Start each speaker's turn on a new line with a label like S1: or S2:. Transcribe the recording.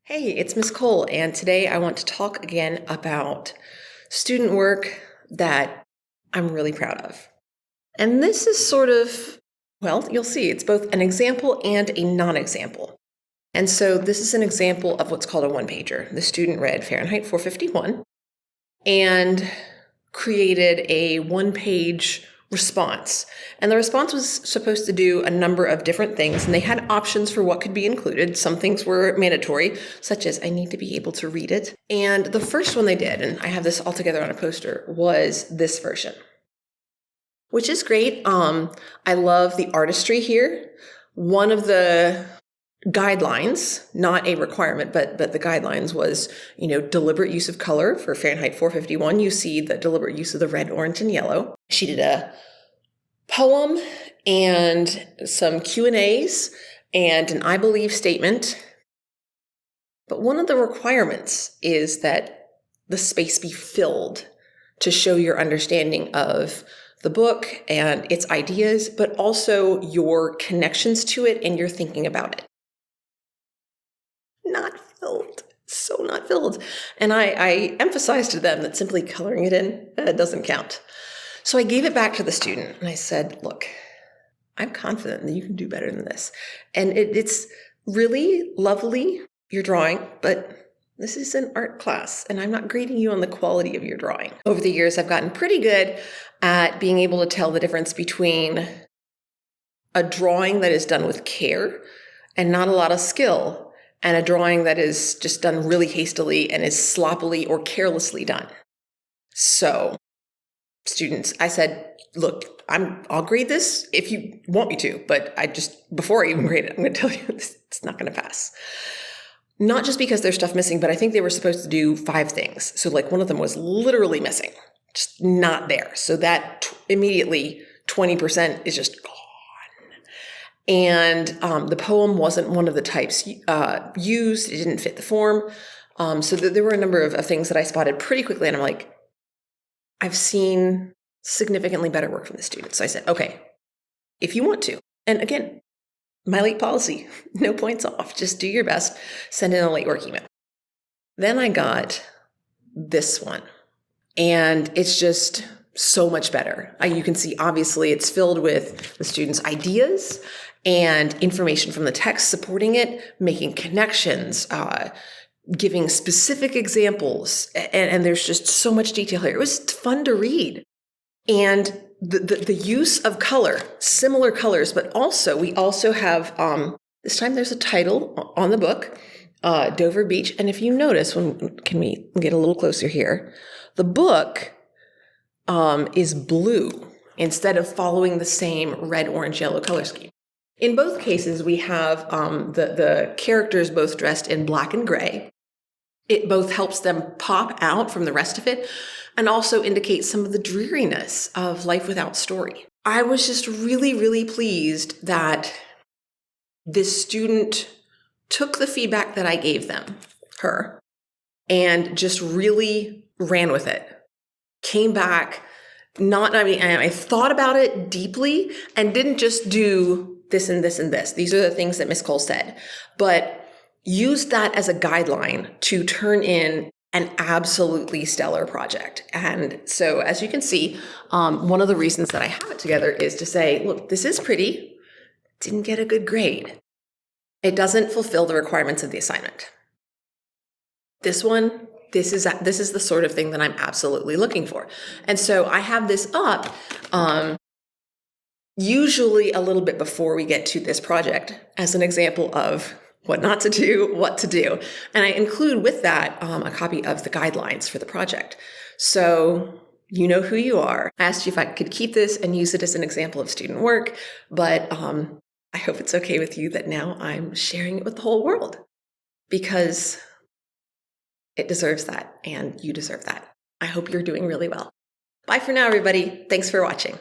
S1: Hey, it's Miss Cole, and today I want to talk again about student work that I'm really proud of. And this is you'll see, it's both an example and a non-example. And so this is an example of what's called a one-pager. The student read Fahrenheit 451 and created a one-page response. And the response was supposed to do a number of different things, and they had options for what could be included. Some things were mandatory, such as I need to be able to read it. And the first one they did, and I have this all together on a poster, was this version, which is great. I love the artistry here. One of the guidelines, not a requirement, but the guidelines was, deliberate use of color. For Fahrenheit 451, you see the deliberate use of the red, orange, and yellow. She did a poem and some Q&As and an I believe statement. But one of the requirements is that the space be filled to show your understanding of the book and its ideas, but also your connections to it and your thinking about it. Not filled. So not filled. And I emphasized to them that simply coloring it in doesn't count. So I gave it back to the student and I said, look, I'm confident that you can do better than this. And it's really lovely, your drawing, but this is an art class and I'm not grading you on the quality of your drawing. Over the years, I've gotten pretty good at being able to tell the difference between a drawing that is done with care and not a lot of skill, and a drawing that is just done really hastily and is sloppily or carelessly done. So, students, I said, look, I'll grade this if you want me to, but before I even grade it, I'm going to tell you it's not going to pass. Not just because there's stuff missing, but I think they were supposed to do 5 things. So one of them was literally missing, just not there. So that immediately 20% is just gone. And the poem wasn't one of the types used. It didn't fit the form. So there were a number of things that I spotted pretty quickly. And I'm like, I've seen significantly better work from the students. So I said, okay, if you want to. And again, my late policy, no points off. Just do your best. Send in a late work email. Then I got this one. And it's just so much better. You can see, obviously, it's filled with the students' ideas and information from the text supporting it, making connections, giving specific examples. And there's just so much detail here. It was fun to read. And the use of color, similar colors, but also we also have, this time there's a title on the book, Dover Beach. And if you notice, can we get a little closer here? The book is blue instead of following the same red, orange, yellow color scheme. In both cases, we have the characters both dressed in black and gray. It both helps them pop out from the rest of it and also indicates some of the dreariness of life without story. I was just really, really pleased that this student took the feedback that I gave her, and just really ran with it. Came back, I thought about it deeply and didn't just do this and this and this. These are the things that Miss Cole said, but used that as a guideline to turn in an absolutely stellar project. And so as you can see, one of the reasons that I have it together is to say, look, this is pretty, didn't get a good grade. It doesn't fulfill the requirements of the assignment. This one, this is the sort of thing that I'm absolutely looking for. And so I have this up usually a little bit before we get to this project as an example of what not to do, what to do. And I include with that a copy of the guidelines for the project. So you know who you are. I asked you if I could keep this and use it as an example of student work, but I hope it's okay with you that now I'm sharing it with the whole world, because it deserves that, and you deserve that. I hope you're doing really well. Bye for now, everybody. Thanks for watching.